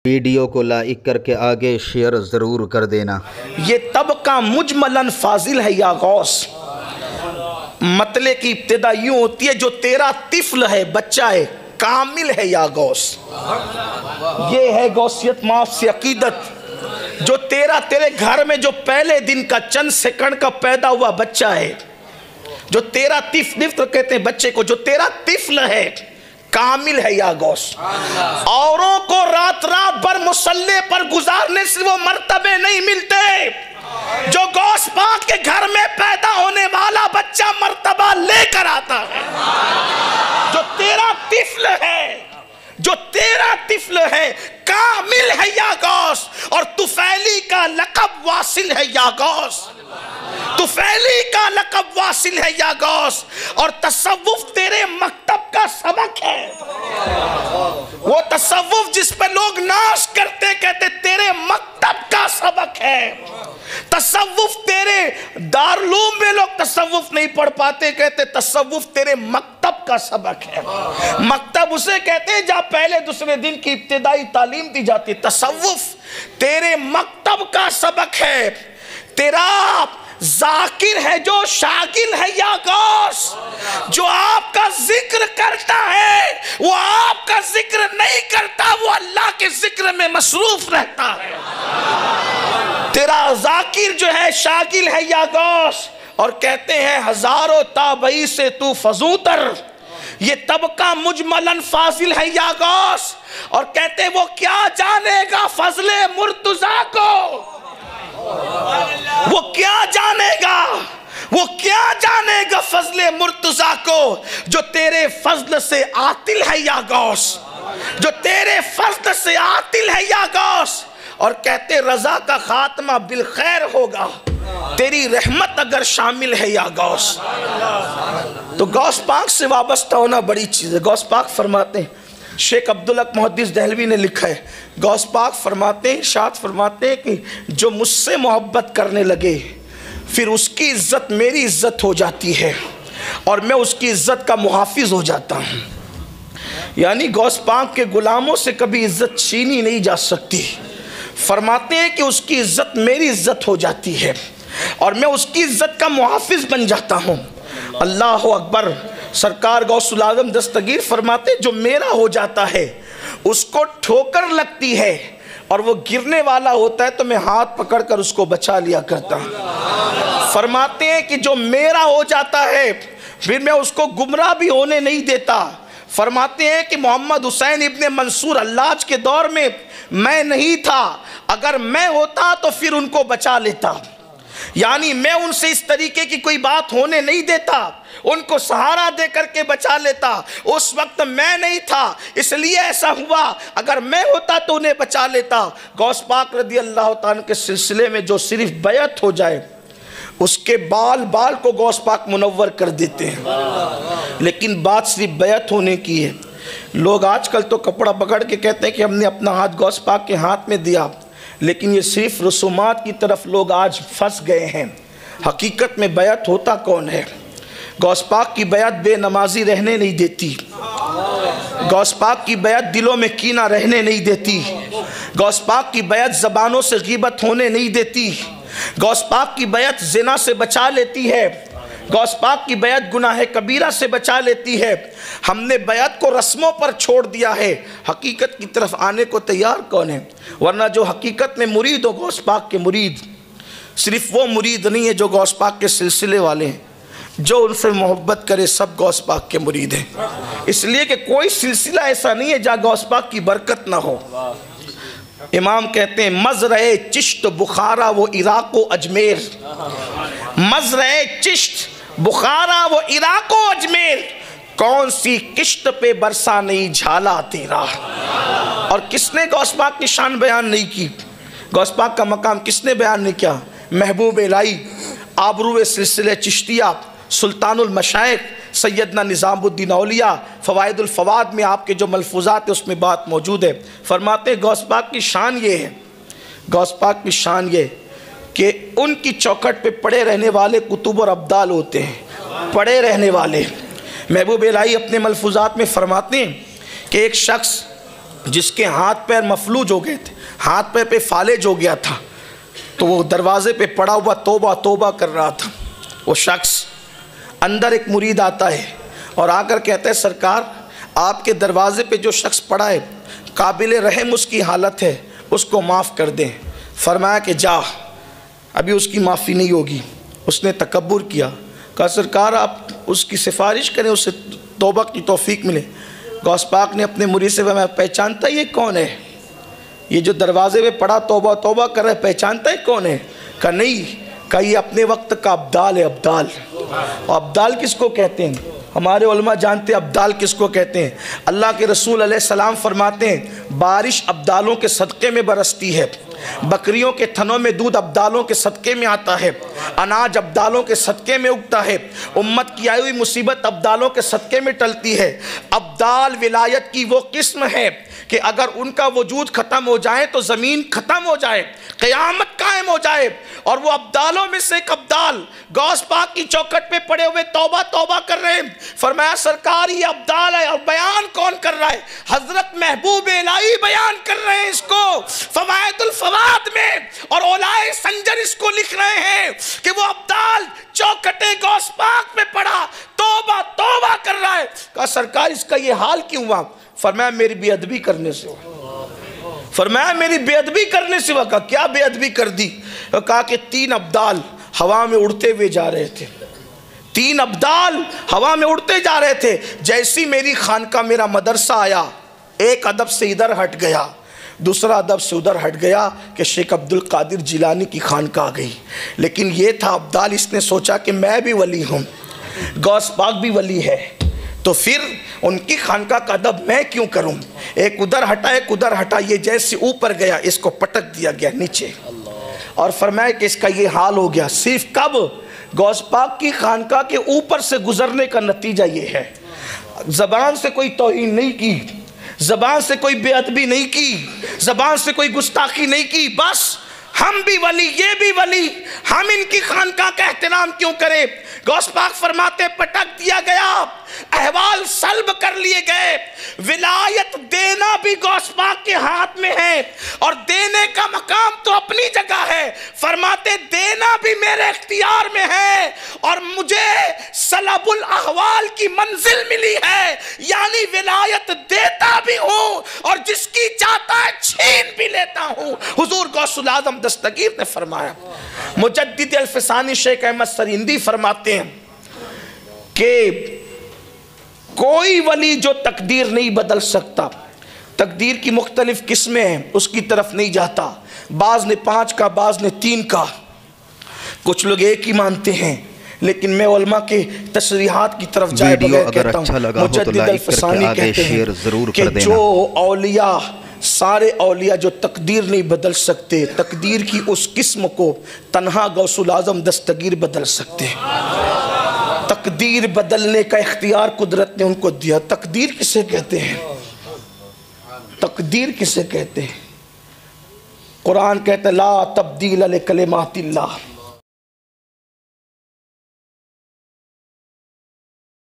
Video को like करके आगे शेयर ज़रूर कर देना। ये तबका मुजमलन फाजिल है या गौस। मतले की इब्तिदा यूं होती है, जो तेरा तिफल है, बच्चा है, कामिल है या गौस। ये है गौसियत माफ से अकीदत। जो तेरे घर में जो पहले दिन का चंद सेकंड का पैदा हुआ बच्चा है, जो तेरा तिफल कहते हैं बच्चे को, जो तेरा तिफल है, कामिल है या गौस। औरों को रात रात भर मुसल्ले पर गुजारने से वो मर्तबे नहीं मिलते जो गौस पाक के घर में पैदा होने वाला बच्चा मर्तबा लेकर आता है। जो तेरा तिफल है, जो तेरा तिफल है, कामिल है या गौस। और तुफैली का लक़ब वासिल है या गौस। तुफैली का लक़ब वासिल है या गौस। और तसव्वुफ तेरे मकतब का सबक है। वो तसव्वुफ जिस पर लोग नाश करते, कहते तेरे मकतब का सबक है। तसव्वुफ तेरे दारुलूम में लोग तसव्वुफ नहीं पढ़ पाते, कहते तसव्वुफ तेरे मकतब का सबक है। मकतब उसे कहते हैं जहाँ पहले दूसरे दिन की इब्तिदाई तालीम दी जाती। तसव्वुफ तेरे मकतब का सबक है। तेरा जाकिर है जो शागिल है या गौस। जो आपका जिक्र करता है वो आपका जिक्र नहीं करता, वो अल्लाह के जिक्र में मसरूफ रहता है। तेरा जाकिर जो है शागिल है या गौस। और कहते हैं हजारों ताबई से तू फजूतर, ये तबका मुजमलन फाजिल है या गौस। और कहते हैं वो क्या जानेगा फजले मुर्तजा को, वो क्या जानेगा, वो क्या जानेगा फजले मुर्तजा को। जो तेरे फजल से आतिल है या गौस, जो तेरे फजल से आतिल है या गौस। और कहते रजा का खात्मा बिल खैर होगा, तेरी रहमत अगर शामिल है या गौस। तो गौस पाक से वाबस्ता होना बड़ी चीज़ है। गौस पाक फरमाते हैं, शेख अब्दुल हक मुहद्दिस दहलवी ने लिखा है, गौस पाक फरमाते हैं, इरशाद फरमाते हैं कि जो मुझसे मोहब्बत करने लगे फिर उसकी इज्जत मेरी इज्जत हो जाती है और मैं उसकी इज्जत का मुहाफिज हो जाता हूँ। यानी गौस पाक के गुलामों से कभी इज्जत छीनी नहीं जा सकती। फरमाते हैं कि उसकी इज्जत मेरी इज्जत हो जाती है और मैं उसकी इज्जत का मुहाफिज बन जाता हूँ। अल्लाह अकबर। सरकार गौसुल आज़म दस्तगीर फरमाते, जो मेरा हो जाता है उसको ठोकर लगती है और वो गिरने वाला होता है तो मैं हाथ पकड़कर उसको बचा लिया करता हूँ। फरमाते हैं कि जो मेरा हो जाता है फिर मैं उसको गुमराह भी होने नहीं देता। फरमाते हैं कि मोहम्मद हुसैन इब्ने मंसूर हल्लाज के दौर में मैं नहीं था, अगर मैं होता तो फिर उनको बचा लेता। यानी मैं उनसे इस तरीके की कोई बात होने नहीं देता, उनको सहारा दे करके बचा लेता। उस वक्त मैं नहीं था इसलिए ऐसा हुआ, अगर मैं होता तो उन्हें बचा लेता। गौस पाक रदी अल्लाह ताला के सिलसिले में जो सिर्फ बैत हो जाए उसके बाल बाल को गौस पाक मुनव्वर कर देते हैं। लेकिन बात सिर्फ बैत होने की है। लोग आजकल तो कपड़ा पकड़ के कहते हैं कि हमने अपना हाथ गौस पाक के हाथ में दिया, लेकिन ये सिर्फ रसूमात की तरफ लोग आज फंस गए हैं। हकीकत में बैत होता कौन है? गौस पाक की बैत बेनमाजी रहने नहीं देती। गौस पाक की बैत दिलों में कीना रहने नहीं देती। गौस पाक की बैत ज़बानों से ग़ीबत होने नहीं देती। गौस पाक की बैत ज़िना से बचा लेती है। गौस पाक की बैत गुनाह कबीरा से बचा लेती है। हमने बैत को रस्मों पर छोड़ दिया है, हकीकत की तरफ आने को तैयार कौन है? वरना जो हकीकत में मुरीद हो गौस पाक के मुरीद, सिर्फ वो मुरीद नहीं है जो गौस पाक के सिलसिले वाले हैं, जो उनसे मोहब्बत करे सब गौस पाक के मुरीद हैं। इसलिए कि कोई सिलसिला ऐसा नहीं है जहाँ गौस पाक की बरकत ना हो। इमाम कहते हैं मज़रए चिश्त बुखारा वो इराक़ व अजमेर, मज़रए चिश्त बुखारा वो इराक़ व अजमेर, कौन सी किश्त पे बरसा नहीं झाला तेरा। और किसने गौस पाक की शान बयान नहीं की? गौस पाक का मकाम किसने बयान नहीं किया? महबूब इलाही आबरू सिलसिले चिश्तिया सुल्तानुल मशाइख सैयदना निज़ामुद्दीन औलिया फ़वाइदुल फ़वाद में आपके जो मलफूज़ात है उसमें बात मौजूद है। फरमाते गौस पाक की शान ये है, गौस पाक की शान ये कि उनकी चौखट पे पड़े रहने वाले कुतुब और अब्दाल होते हैं, पड़े रहने वाले। महबूब इलाही अपने मलफूज़ात में फरमाते हैं कि एक शख्स जिसके हाथ पैर मफलूज हो गए थे, हाथ पैर पे फालेज हो गया था, तो वो दरवाजे पे पड़ा हुआ तौबा तौबा कर रहा था। वो शख्स, अंदर एक मुरीद आता है और आकर कहता है सरकार आपके दरवाजे पे जो शख्स पड़ा है काबिल रहम उसकी हालत है, उसको माफ़ कर दें। फरमाया कि जा, अभी उसकी माफ़ी नहीं होगी। उसने तकब्बुर किया, कहा सरकार आप उसकी सिफारिश करें, उससे तौबा की तौफीक मिले। गौस पाक ने अपने मुरीद से मैं पहचानता ये कौन है, ये जो दरवाजे में पड़ा तौबा तौबा कर रहा है, पहचानता है कौन है? कहा नहीं, कहा ये अपने वक्त का अब्दाल है। अब्दाल, अब्दाल किसको कहते हैं? हमारे उलमा जानते हैं अब्दाल किसको कहते हैं। अल्लाह के रसूल अलैहिस्सलाम फरमाते हैं बारिश अब्दालों के सदक़े में बरसती है, बकरियों के थनों में दूध अब्दालों के सदक़े में आता है, अनाज अब्दालों के सदक़े में उगता है, उम्मत की आई हुई मुसीबत अब्दालों के सदक़े में टलती है। अब्दाल विलायत की वो किस्म है कि अगर उनका वजूद ख़त्म हो जाए तो ज़मीन ख़त्म हो जाए, क़यामत कायम हो जाए। और वो अब्दालों में से एक अब्दाल गौस पाक की चौखट पे पड़े हुए तौबा तौबा कर रहे हैं। फरमाया सरकार ये अब्दाल है। और बयान कौन कर रहा है? हज़रत महबूब इलाही बयान कर रहे हैं इसको फ़वाइदुल फ़वाद में, और औलाए संजर इसको लिख रहे हैं कि वो अब्दाल चौखटे गौस पाक में पड़ा तौबा तौबा कर रहा है। कहा सरकार इसका ये हाल क्यों हुआ? फरमाया मेरी बेअदबी करने से। फरमाया मेरी बेअदबी करने से। कहा क्या बेअदबी कर दी? कहा कि 3 अब्दाल हवा में उड़ते हुए जा रहे थे, 3 अब्दाल हवा में उड़ते जा रहे थे। जैसी मेरी खानका मेरा मदरसा आया, एक अदब से इधर हट गया, दूसरा अदब से उधर हट गया कि शेख अब्दुल कादिर जिलानी की खानका आ गई। लेकिन ये था अब्दाल, इसने सोचा कि मैं भी वली हूँ, गौस पाक भी वली है, तो फिर उनकी खानका का अदब मैं क्यों करूं? एक उधर हटा एक उधर हटा, ये जैसे ऊपर गया इसको पटक दिया गया नीचे, और फरमाया कि इसका ये हाल हो गया। सिर्फ कब? गौस पाक की खानका के ऊपर से गुजरने का नतीजा ये है। ज़बान से कोई तौहीन नहीं की, ज़बान से कोई बेअदबी नहीं की, ज़बान से कोई गुस्ताखी नहीं की, बस हम भी वली ये भी वली, हम इनकी खानका का एहतराम क्यों करें? गौस पाक फरमाते पटक दिया गया, अहवाल सल्ब कर लिए गए। विलायत देना भी गौस पाक के हाथ में है, और देने का मकाम तो अपनी जगह है। फरमाते देना भी मेरे इख्तियार में है, और मुझे सलबुल अहवाल की मंजिल मिली है, यानी विलायत देता भी हूँ और जिसकी चाहता है छीन भी लेता हूँ। हुजूर गौसुल आज़म दस्तगीर ने फरमाया। मुजद्दिद अल्फसानी शेख अहमद सरिंदी फरमाते हैं कि कोई वली जो तकदीर नहीं बदल सकता, तकदीर की मुख्तलिफ किस्में हैं, उसकी तरफ नहीं जाता। बाज़ ने 5 का, बाज़ ने 3 का, कुछ लोग एक ही मानते हैं। लेकिन मैं उलमा के तशरीहात की तरफ जाए बगैर कहता हूँ, मुजद्दिद अल्फसानी कहते हैं कि जो औलिया, सारे औलिया जो तकदीर नहीं बदल सकते, तकदीर की उस किस्म को तन्हा गौसुल आज़म दस्तगीर बदल सकते हैं। तकदीर बदलने का इख्तियार कुदरत ने उनको दिया। तकदीर किसे कहते हैं? तकदीर किसे कहते हैं? कुरान कहता है ला तब्दील लिकलिमातिल्लाह,